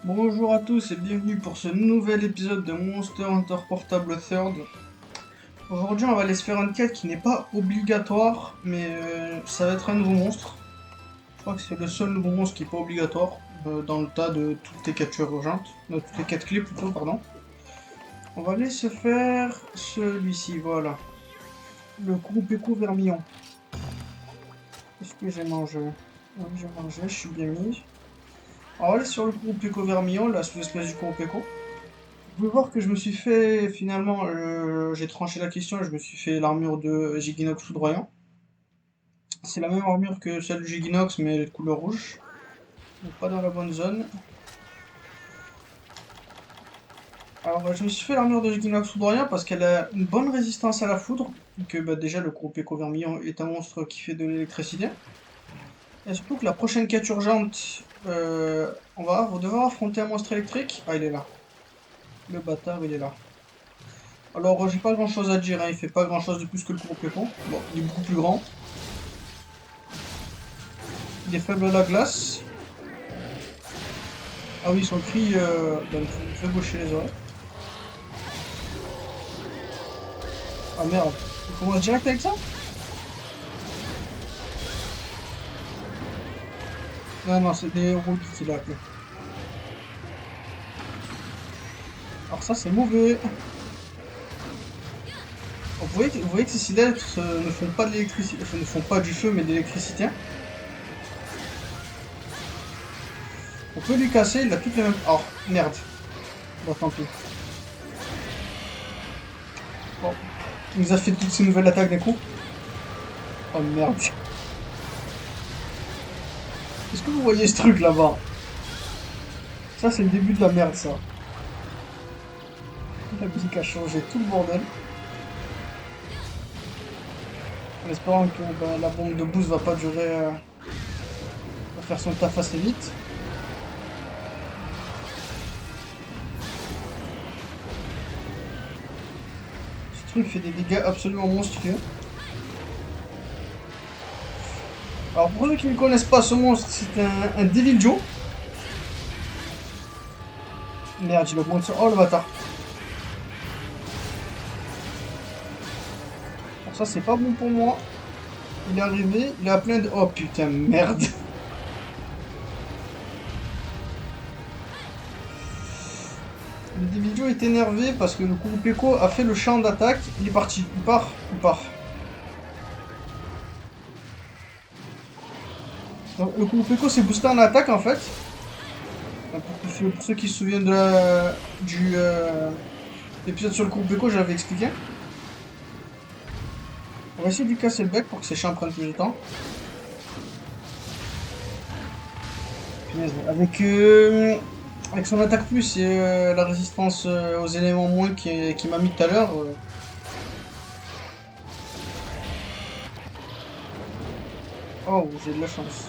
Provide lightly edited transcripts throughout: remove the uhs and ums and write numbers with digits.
Bonjour à tous et bienvenue pour ce nouvel épisode de Monster Hunter Portable Third. Aujourd'hui on va aller se faire une quête qui n'est pas obligatoire, mais ça va être un nouveau monstre. Je crois que c'est le seul nouveau monstre qui n'est pas obligatoire dans le tas de toutes les quêtes urgentes, de toutes les quêtes clés plutôt, pardon. On va aller se faire celui-ci, voilà. Le Kurupeko Vermillon. Qu'est-ce que j'ai mangé? Oui, j'ai mangé, je suis bien mis. Alors, on va aller sur le Kurupeko Vermillon, la sous-espèce du Kurupeko. Vous pouvez voir que je me suis fait, finalement, j'ai tranché la question et je me suis fait l'armure de Giginox foudroyant. C'est la même armure que celle du Giginox, mais de couleur rouge. Donc pas dans la bonne zone. Alors je me suis fait l'armure de Giginox foudroyant parce qu'elle a une bonne résistance à la foudre. Et que déjà le Kurupeko Vermillon est un monstre qui fait de l'électricité. Et surtout que la prochaine quête urgente, on va devoir affronter un monstre électrique. Ah, il est là. Le bâtard, il est là. Alors, j'ai pas grand chose à dire, hein. Il fait pas grand chose de plus que le Kurupeko. Bon, il est beaucoup plus grand. Il est faible à la glace. Ah oui, son cri me fait boucher les oreilles. Ah merde, il commence direct avec ça? Non, non, c'est des roues qu'il a appelé. Alors ça, c'est mauvais. Vous voyez que ces cylindres ne font pas de l'électricité, enfin, ne font pas du feu, mais de l'électricité. On peut lui casser, il a toutes les mêmes... Oh, merde. Bon, tant pis. Bon, il nous a fait toutes ces nouvelles attaques d'un coup. Oh merde. Est-ce que vous voyez ce truc là-bas? Ça, c'est le début de la merde, ça. La musique a changé, tout le bordel. En espérant que la bombe de boost va pas durer, va faire son taf assez vite. Ce truc fait des dégâts absolument monstrueux. Alors pour ceux qui ne connaissent pas ce monstre, c'est un Devil Joe. Merde, il augmente ça. Oh le bâtard. Alors ça c'est pas bon pour moi. Il est arrivé, il a plein de... Oh putain, merde. Le Devil Joe est énervé parce que le Kurupeko a fait le champ d'attaque. Il est parti. Il part. Il part. Donc, le Kurupeko s'est boosté en attaque en fait. Pour ceux qui se souviennent du l'épisode sur le Kurupeko, j'avais expliqué. On va essayer de lui casser le bec pour que ses champs prennent plus de temps. Punaise, avec son attaque plus et la résistance aux éléments moins qui m'a mis tout à l'heure. Oh, j'ai de la chance.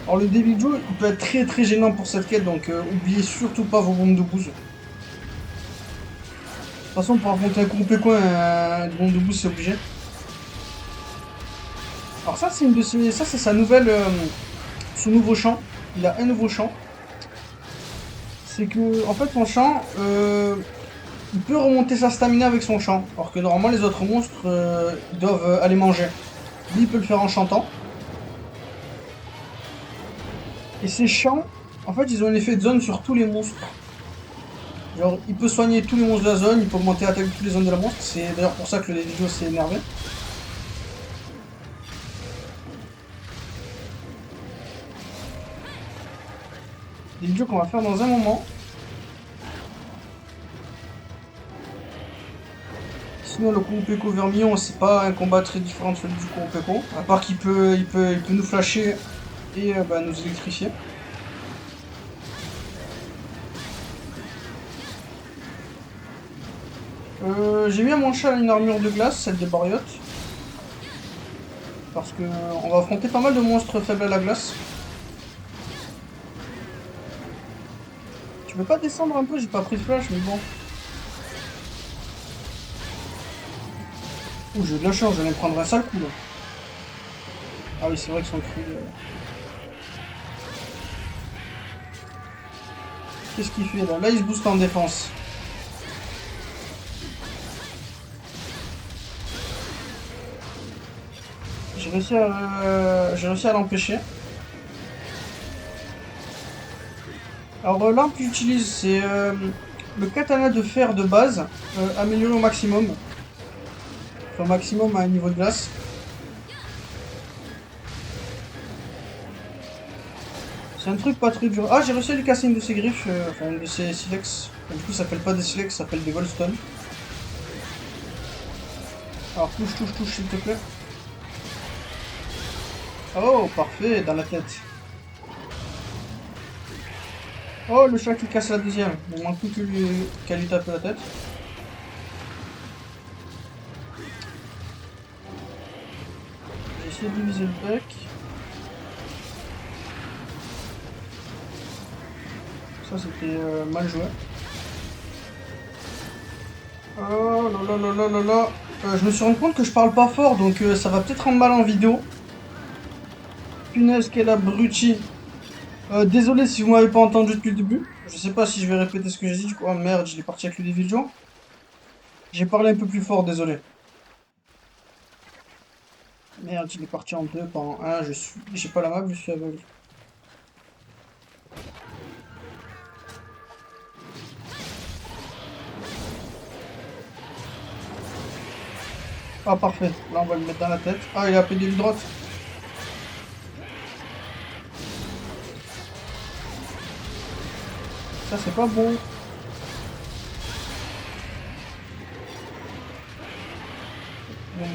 Alors le Devil Joe, il peut être très très gênant pour cette quête, donc oubliez surtout pas vos bombes de boost. De toute façon, pour affronter un Kurupeko, une bombe de boost, c'est obligé. Alors ça, c'est une de ses... Ça, c'est sa nouvelle... son nouveau champ. Il a un nouveau champ. C'est que, en fait, son champ... il peut remonter sa stamina avec son champ. Alors que normalement, les autres monstres, ils doivent aller manger. Lui, il peut le faire en chantant. Et ces champs, en fait, ils ont un effet de zone sur tous les monstres. Genre, il peut soigner tous les monstres de la zone, il peut augmenter l'attaque de toutes les zones de la monstre. C'est d'ailleurs pour ça que le vidéo s'est énervé. Des vidéos qu'on va faire dans un moment. Sinon, le Kurupeko Vermillon, c'est pas un combat très différent de celui du Kurupeko. À part qu'il peut nous flasher et nous électrifier. J'ai mis à mon chat une armure de glace, celle des Bariotes. Parce que on va affronter pas mal de monstres faibles à la glace. Tu peux pas descendre un peu? J'ai pas pris de flash, mais bon. Ouh, j'ai eu de la chance, je vais me prendre un sale coup là. Ah oui, c'est vrai que son cri... Qu'est-ce qu'il fait là? Là, il se booste en défense. J'ai réussi à l'empêcher. Alors l'arme que j'utilise, c'est le katana de fer de base, amélioré au maximum. Enfin, au maximum à un niveau de glace. C'est un truc pas très dur. Ah, j'ai réussi à lui casser une de ses griffes, enfin une de ses silex. Du coup, ça s'appelle pas des silex, ça s'appelle des goldstone. Alors touche, touche, touche, s'il te plaît. Oh, parfait, dans la tête. Oh, le chat qui casse la deuxième. Il manque plus qu'à lui taper la tête. J'ai essayé de viser le bec. Ça, c'était mal joué. Oh là là là là là là. Je me suis rendu compte que je parle pas fort, donc ça va peut-être rendre mal en vidéo. Punaise, quel abruti. Désolé si vous m'avez pas entendu depuis le début. Je sais pas si je vais répéter ce que j'ai dit. Du coup, oh merde, je l'ai parti avec le Deviljho. J'ai parlé un peu plus fort, désolé. Merde, il est parti en deux, pas en un. J'ai pas la map, je suis aveugle. Ah, parfait. Là, on va le mettre dans la tête. Ah, il a pédé le droite. Ça, c'est pas bon.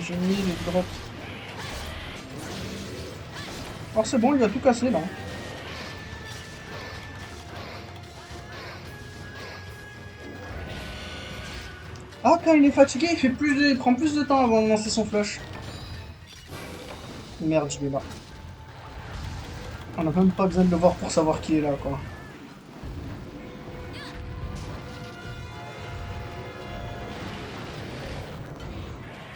J'ai mis les droites. Alors, c'est bon, il a tout cassé là. Ah, quand il est fatigué, il prend plus de temps avant de lancer son flash. Merde, je l'ai là. On n'a même pas besoin de le voir pour savoir qui est là, quoi.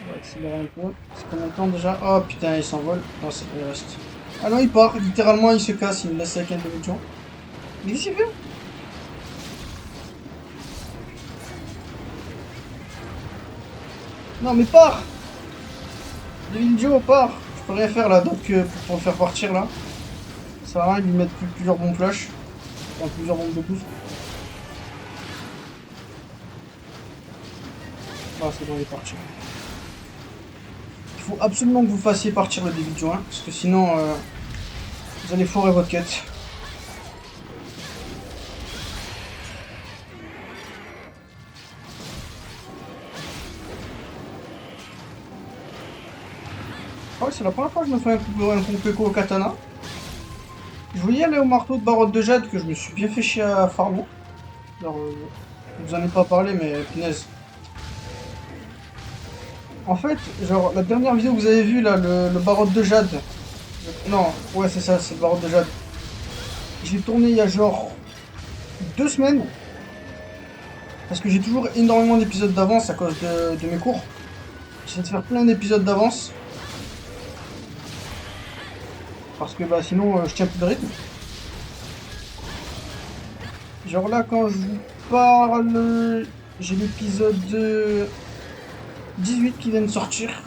On va accélérer un peu. C'est combien de temps déjà? Oh putain, il s'envole. Non, il reste. Ah non, il part. Littéralement, il se casse. Il me laisse avec un demi-tour. Mais qu'est-ce qu'il fait? Non, mais pars! Deviljho, pars! Je peux rien faire là, donc pour le faire partir là. Ça va rien de lui mettre plusieurs bombes flash. Enfin, plusieurs bombes de boost. Ah, c'est bon, il est parti. Il faut absolument que vous fassiez partir le Deviljho, hein, parce que sinon, vous allez foirer votre quête. Ah ouais, c'est la première fois que je me fais un Compéco au katana. Je voulais y aller au marteau de barotte de jade que je me suis bien fait chier à farmer. Alors, je vous en ai pas parlé, mais punaise. En fait, genre, la dernière vidéo que vous avez vue là, le barotte de jade. Non, ouais, c'est ça, c'est le barotte de jade. Je l'ai tourné il y a genre 2 semaines. Parce que j'ai toujours énormément d'épisodes d'avance à cause de mes cours. J'essaie de faire plein d'épisodes d'avance. Parce que bah sinon je tiens plus de rythme. Genre là quand je vous parle, j'ai l'épisode 18 qui vient de sortir.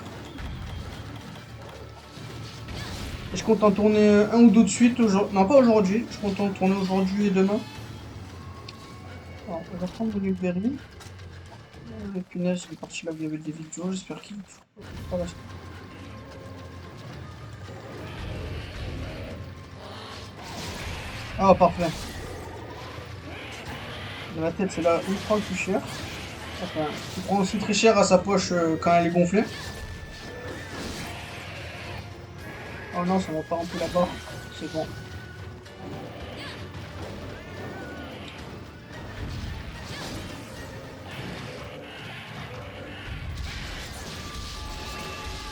Et je compte en tourner un ou deux de suite. Non pas aujourd'hui, je compte en tourner aujourd'hui et demain. Alors on va prendre le Newberry. Le punaise, il est parti là où il y avait des vidéos, j'espère qu'il... Voilà. Ah parfait. Dans la tête c'est là où il prend le plus cher. Enfin, il prend aussi très cher à sa poche quand elle est gonflée. Oh non, ça va pas remplir la barre. C'est bon.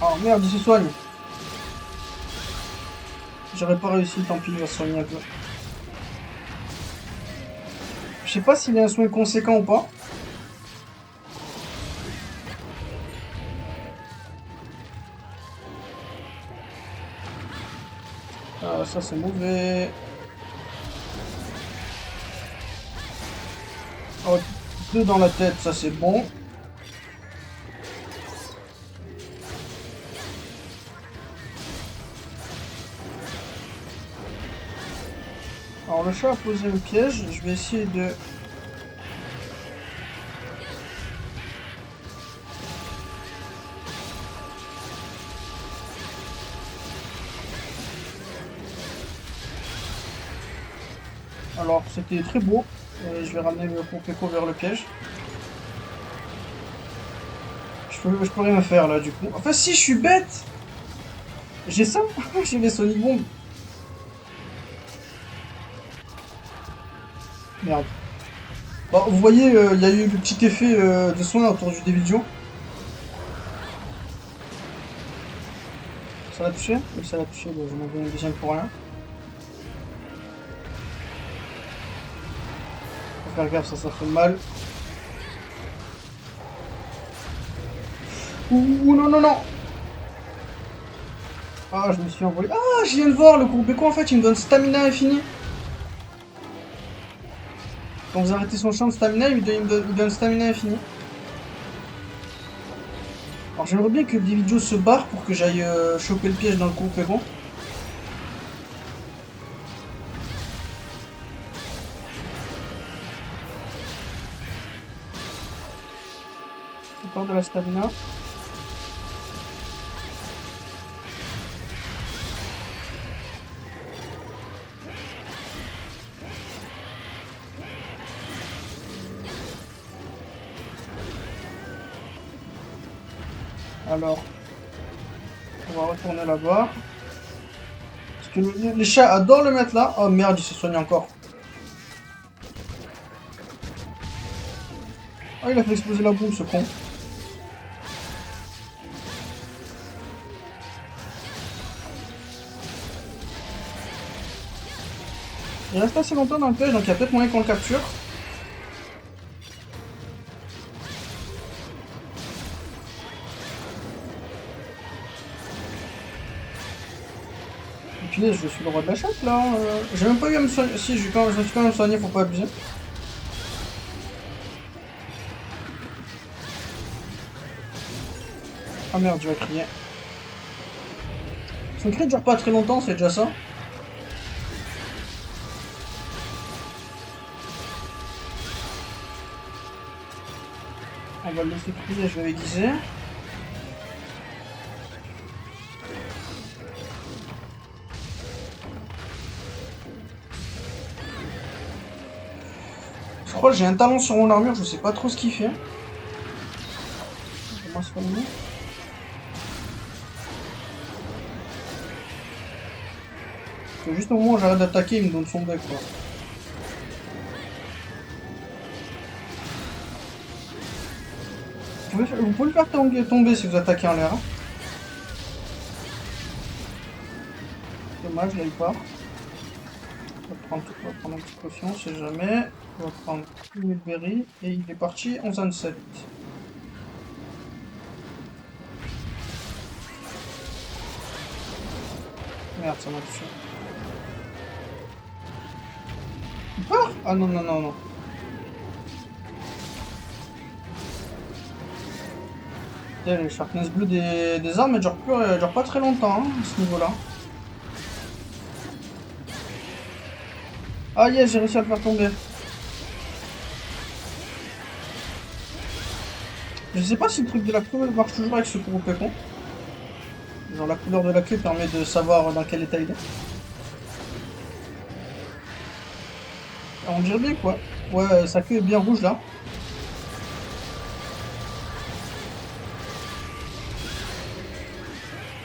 Oh merde, il se soigne. J'aurais pas réussi, tant pis, il va se soigner un peu. Je sais pas s'il a un soin conséquent ou pas. Ah, ça c'est mauvais. Oh, 2 dans la tête, ça c'est bon. Alors le chat a posé le piège, je vais essayer de... Alors c'était très beau, et je vais ramener le Kopeko vers le piège. Je peux rien faire là du coup. Enfin si, je suis bête. J'ai ça, j'ai les Sonic Bombs. Merde. Bon, vous voyez, il y a eu le petit effet de soin autour du Devil Joe. Ça l'a touché? Oui, ça l'a touché, je m'en vais une deuxième pour rien. Faut faire gaffe, ça fait mal. Ouh, non, non, non! Ah, je me suis envolé. Ah, je viens de voir, le Kopeko en fait, il me donne stamina infini. Quand vous arrêtez son champ de stamina, il donne stamina infini. Alors j'aimerais bien que Devil Joe se barre pour que j'aille choper le piège dans le Kopeko. Encore de la stamina. Alors, on va retourner là-bas. Parce que les chats adorent le mettre là. Oh merde, il se soigne encore. Ah, il a fait exploser la bombe, ce con. Il reste assez longtemps dans le piège, donc il y a peut-être moyen qu'on le capture. Et puis je suis le roi de la chatte là. J'ai même pas eu à me soigner. Si, je me suis quand même soigné, faut pas abuser. Ah merde, je vais crier. Son cri dure pas très longtemps, c'est déjà ça. On va le laisser crier, je vais aiguiser. Je crois que j'ai un talon sur mon armure, je sais pas trop ce qu'il fait. Comment se calmer. Parce que juste au moment où j'arrête d'attaquer, il me donne son bec quoi. Vous pouvez le faire tomber si vous attaquez en l'air. Hein. Dommage, là il part. On va prendre une petite potion, on sait jamais. On va prendre une berry et il est parti en zone 7. Merde, ça m'a touché. Il part? Ah non, non, non, non. Les Sharpness Bleu des armes, elles durent pas très longtemps hein, à ce niveau-là. Ah yes, j'ai réussi à le faire tomber. Je sais pas si le truc de la queue marche toujours avec ce Kopeko. Genre la couleur de la queue permet de savoir dans quel état il est. On dirait bien quoi. Ouais, sa queue est bien rouge là.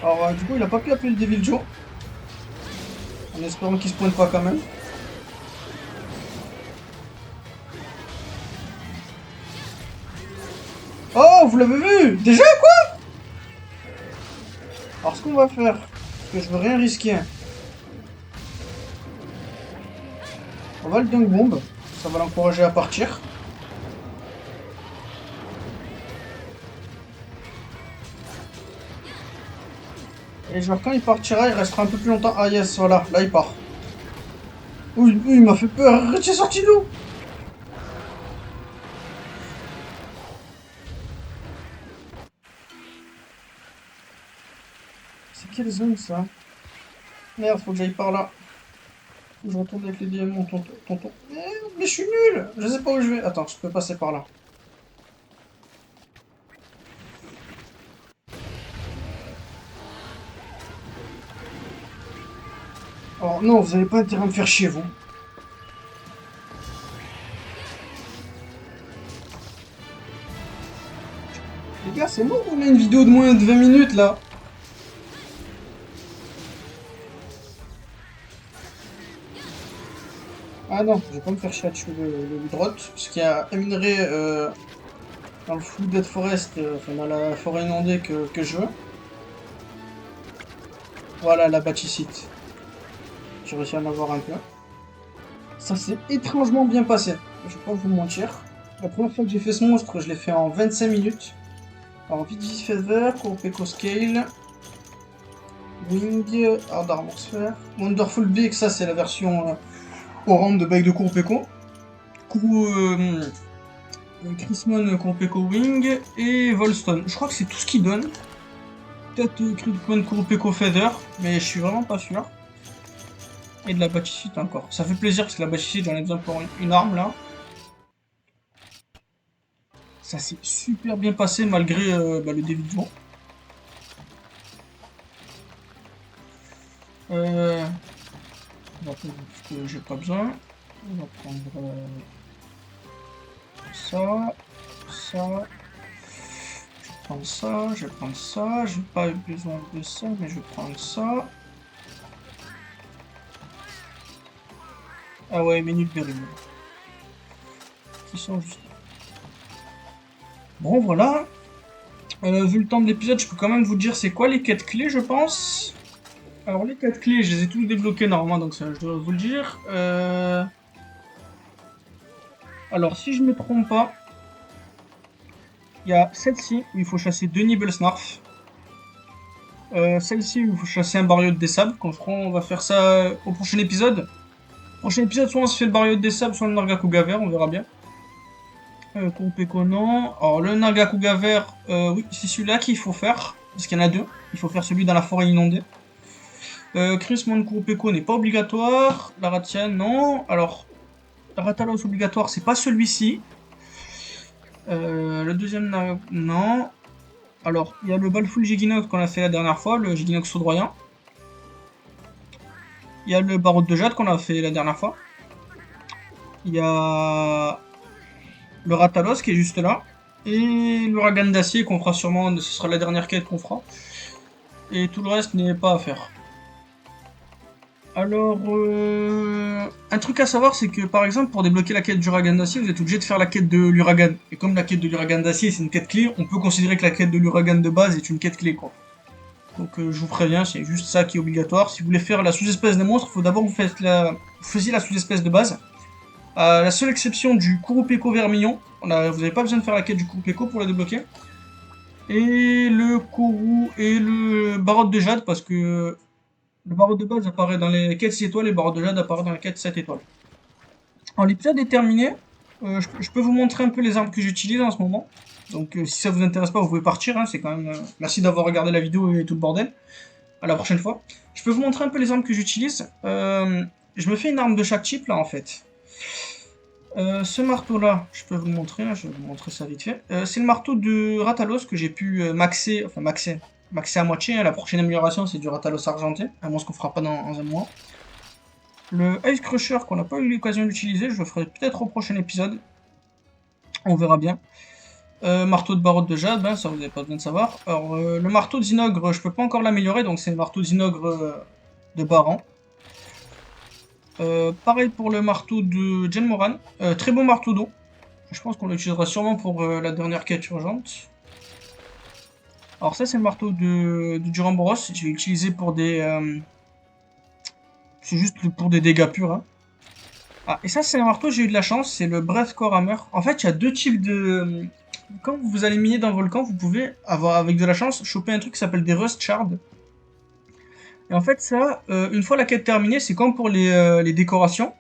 Alors du coup il a pas pu appeler le Devil Joe. En espérant qu'il se pointe pas quand même. Oh, vous l'avez vu? Déjà quoi? Alors ce qu'on va faire, parce que je veux rien risquer. On va le Dunk Bomb, ça va l'encourager à partir. Et genre quand il partira, il restera un peu plus longtemps. Ah yes, voilà, là il part. Oui, il m'a fait peur, c'est sorti d'où? quelle zone ça? Merde, faut que j'aille par là. Faut que je retourne avec les diamants, tonton. Merde, mais je suis nul! Je sais pas où je vais. Attends, je peux passer par là. Oh non, vous avez pas intérêt à me faire chier, vous. Les gars, c'est bon, on a une vidéo de moins de 20 minutes là. Ah non, je vais pas me faire chier à tuer le drot, parce qu'il y a un minerai dans le Full Dead Forest, enfin dans la forêt inondée que je veux. Voilà la bâtissite. J'ai réussi à en avoir un peu. Ça s'est étrangement bien passé, je vais pas vous mentir. La première fois que j'ai fait ce monstre, je l'ai fait en 25 minutes. Alors, Vigi Feather, Kuropeko Scale, Wing, Hard Armor Sphere, Wonderful Beak, ça c'est la version orange de Bike de Kuropeko. Chrismon Kuropeko Wing et Volstone. Je crois que c'est tout ce qu'il donne. Peut-être Chrismon Kuropeko Feather, mais je suis vraiment pas sûr. Et de la bâtissite encore. Ça fait plaisir parce que la bâtissite, j'en ai besoin pour une arme là. Ça s'est super bien passé malgré le début de jour. On va prendre ce que j'ai pas besoin. On va prendre ça, ça. Je vais prendre ça, je vais prendre ça. J'ai pas eu besoin de ça, mais je vais prendre ça. Ah ouais, menu de berry. Qui sont juste. Bon, voilà. Vu le temps de l'épisode, je peux quand même vous dire c'est quoi les quêtes clés, je pense. Alors, les 4 clés, je les ai tous débloquées normalement, donc ça, je dois vous le dire. Alors, si je me trompe pas, il y a celle-ci où il faut chasser 2 Nibblesnarf. Celle-ci où il faut chasser un Bariote des Sables. On va faire ça au prochain épisode. Prochain épisode, soit on se fait le Bariote des Sables, soit le Nargacuga vert, on verra bien. Kuropeko non. Alors, le Nargacuga vert, oui, c'est celui-là qu'il faut faire. Parce qu'il y en a 2. Il faut faire celui dans la forêt inondée. Chrismon Kuropeko n'est pas obligatoire. La Ratia, non. Alors, la Ratalos obligatoire, c'est pas celui-ci. Le deuxième, non. Alors, il y a le Balfoul Giginox qu'on a fait la dernière fois, le Giginox foudroyant. Il y a le Barreau de Jade qu'on a fait la dernière fois. Il y a le Ratalos qui est juste là. Et l'Ouragan d'acier qu'on fera sûrement, ce sera la dernière quête qu'on fera. Et tout le reste n'est pas à faire. Alors, un truc à savoir, c'est que par exemple, pour débloquer la quête du Uragan d'acier, vous êtes obligé de faire la quête de l'Uragan. Et comme la quête de l'Uragan d'acier, c'est une quête clé, on peut considérer que la quête de l'Uragan de base est une quête clé, quoi. Donc je vous préviens, c'est juste ça qui est obligatoire. Si vous voulez faire la sous-espèce des monstres, il faut d'abord que vous faisiez la sous-espèce de base. À la seule exception du Kuropeko vermillon, vous n'avez pas besoin de faire la quête du Kuropeko pour la débloquer. Et le Kourou et le Barotte de Jade, parce que le Barotte de base apparaît dans les quêtes 6 étoiles et le Barotte de Jade apparaît dans les quêtes 7 étoiles. Alors l'épisode est terminé. Je peux vous montrer un peu les armes que j'utilise en ce moment. Donc si ça vous intéresse pas, vous pouvez partir, hein, c'est quand même... merci d'avoir regardé la vidéo et tout le bordel. À la prochaine fois. Je peux vous montrer un peu les armes que j'utilise. Je me fais une arme de chaque type là en fait. Ce marteau là, je peux vous le montrer, hein, je vais vous montrer ça vite fait. C'est le marteau de Ratalos que j'ai pu maxer à moitié. Hein. La prochaine amélioration c'est du Ratalos argenté, à moins ce qu'on fera pas dans un mois. Le Ice Crusher qu'on n'a pas eu l'occasion d'utiliser, je le ferai peut-être au prochain épisode. On verra bien. Marteau de Barotte de Jade, ben, ça vous n'avez pas besoin de savoir. Alors, le marteau de Zinogre, je peux pas encore l'améliorer, donc c'est le marteau de Zinogre de Baran. Pareil pour le marteau de Jen Moran. Très beau marteau d'eau. Je pense qu'on l'utilisera sûrement pour la dernière quête urgente. Alors ça c'est le marteau de Duramboros. Je vais l'utiliser pour des... c'est juste pour des dégâts purs. Hein. Ah, et ça c'est un marteau, j'ai eu de la chance, c'est le Breathcore Hammer. En fait, il y a deux types de... Quand vous allez miner dans le volcan, vous pouvez avoir, avec de la chance, choper un truc qui s'appelle des Rust Shards. Et en fait, ça, une fois la quête terminée, c'est comme pour les décorations.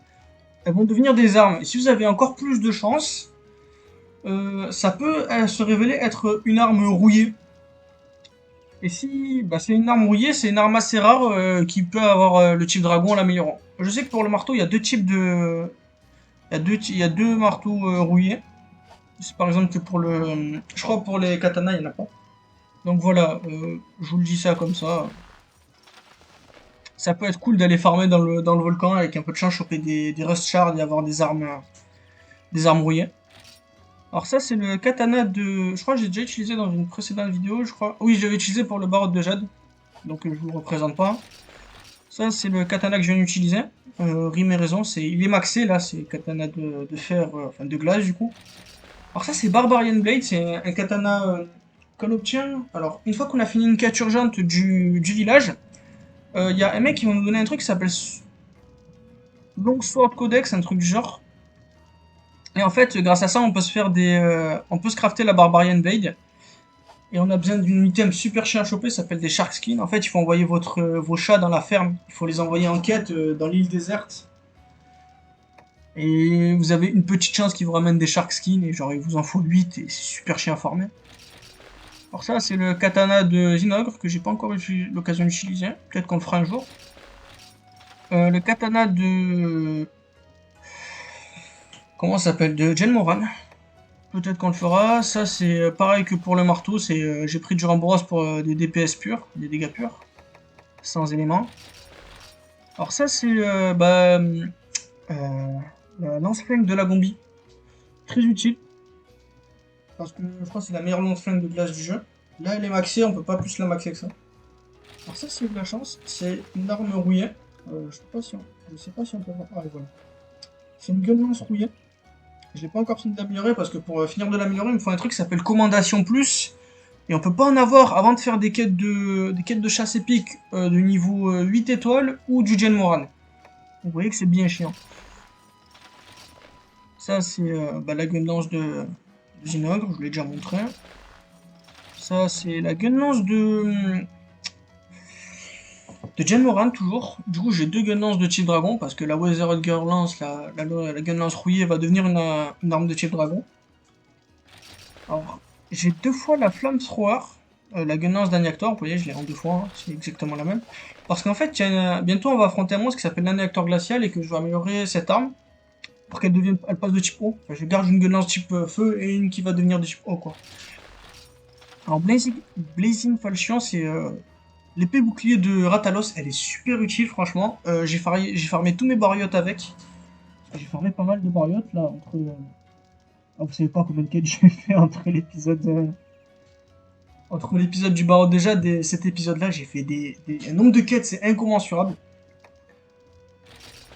Elles vont devenir des armes. Et si vous avez encore plus de chance, ça peut se révéler être une arme rouillée. Et si, bah c'est une arme rouillée, c'est une arme assez rare qui peut avoir le type dragon en l'améliorant. Je sais que pour le marteau, il y a deux types de... il y a deux marteaux rouillés. C'est par exemple que pour le... Je crois pour les katanas, il n'y en a pas. Donc voilà, je vous le dis ça comme ça. Ça peut être cool d'aller farmer dans le volcan avec un peu de chance, choper des rust shards et avoir des armes rouillées. Alors ça c'est le katana de... Je crois que j'ai déjà utilisé dans une précédente vidéo, je crois. Oui, je l'avais utilisé pour le barreau de jade. Donc je vous le représente pas. Ça c'est le katana que je viens d'utiliser. Rime et raison, il est maxé là, c'est katana de fer, enfin de glace du coup. Alors ça c'est Barbarian Blade, c'est un katana qu'on obtient. Alors une fois qu'on a fini une quête urgente du village, il y a un mec qui va nous donner un truc qui s'appelle Longsword Codex, un truc du genre. Et en fait, grâce à ça, on peut se faire on peut se crafter la Barbarian Blade. Et on a besoin d'une item super chien à choper, ça s'appelle des Shark Skins. En fait, il faut envoyer vos chats dans la ferme. Il faut les envoyer en quête dans l'île déserte. Et vous avez une petite chance qu'ils vous ramènent des Shark Skins. Et genre, il vous en faut 8 et c'est super chien à former. Alors ça, c'est le katana de Zinogre que j'ai pas encore eu l'occasion d'utiliser. Peut-être qu'on le fera un jour. Le katana de... Comment ça s'appelle? De Jen Moran. Peut-être qu'on le fera. Ça, c'est pareil que pour le marteau. J'ai pris du Rambros pour des DPS purs, des dégâts purs, sans éléments. Alors ça, c'est la lance-flingue de la Gombi. Très utile. Parce que je crois que c'est la meilleure lance-flingue de glace du jeu. Là, elle est maxée, on peut pas plus la maxer que ça. Alors ça, c'est de la chance. C'est une arme rouillée. Je sais pas si on peut voir. Ah, voilà. C'est une gueule lance rouillée. Je l'ai pas encore fini d'améliorer parce que pour finir de l'améliorer, il me faut un truc qui s'appelle Commandation Plus. Et on peut pas en avoir avant de faire des quêtes de chasse épique de niveau 8 étoiles ou du Jen Moran. Vous voyez que c'est bien chiant. Ça, c'est la gun lance de Zinogre, je vous l'ai déjà montré. Ça, c'est la gun lance de Jen Moran, toujours. Du coup, j'ai deux gun lance de type dragon parce que la Weathered Girl lance, la gun lance rouillée, va devenir une arme de type dragon. Alors, j'ai deux fois la flamme thrower, la gun lance d'Aniactor, vous voyez, je l'ai en deux fois, hein, c'est exactement la même. Parce qu'en fait, bientôt on va affronter un monstre qui s'appelle l'Aniactor glacial et que je vais améliorer cette arme pour elle passe de type O. Enfin, je garde une gun lance type feu et une qui va devenir de type O, quoi. Alors, Blazing Falchion, c'est l'épée bouclier de Ratalos, elle est super utile, franchement. J'ai farmé tous mes bariotes avec. J'ai farmé pas mal de bariotes, là, entre... vous savez pas combien de quêtes j'ai fait entre l'épisode du barreau déjà et cet épisode-là, j'ai fait un nombre de quêtes, c'est incommensurable.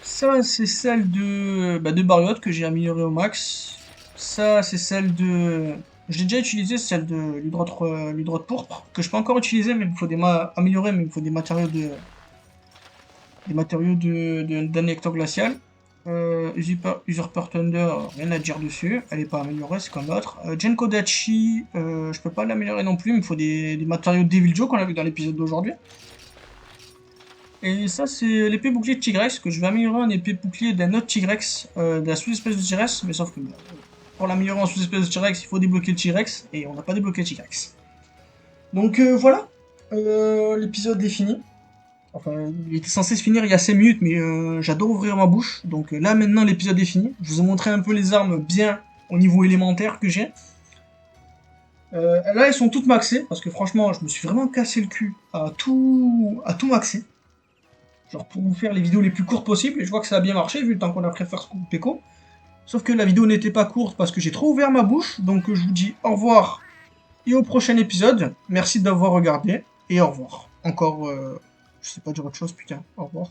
Ça, c'est celle de Barriot que j'ai améliorée au max. Ça, c'est celle de... Je l'ai déjà utilisé, celle de l'hydrote pourpre, que je peux encore utiliser, mais il me faut améliorer, mais il me faut des matériaux d'un électro glacial. Usurper Thunder, rien à dire dessus, elle n'est pas améliorée, c'est comme l'autre. Genkodachi, je peux pas l'améliorer non plus, il me faut des matériaux de Devil Joe qu'on a vu dans l'épisode d'aujourd'hui. Et ça, c'est l'épée bouclier de Tigrex, que je vais améliorer en épée bouclier d'un autre Tigrex, de la sous-espèce de T-Rex, mais sauf que pour l'améliorer en sous-espèce de T-Rex, il faut débloquer le T-Rex, et on n'a pas débloqué le T-Rex. Donc voilà, l'épisode est fini. Enfin, il était censé se finir il y a 5 minutes, mais j'adore ouvrir ma bouche. Donc là, maintenant, l'épisode est fini. Je vous ai montré un peu les armes bien au niveau élémentaire que j'ai. Là, elles sont toutes maxées, parce que franchement, je me suis vraiment cassé le cul à tout maxer. Genre pour vous faire les vidéos les plus courtes possibles, et je vois que ça a bien marché, vu le temps qu'on a pris à faire ce coup de péco. Sauf que la vidéo n'était pas courte parce que j'ai trop ouvert ma bouche, donc je vous dis au revoir et au prochain épisode. Merci d'avoir regardé, et au revoir. Encore, je sais pas dire autre chose, putain, au revoir.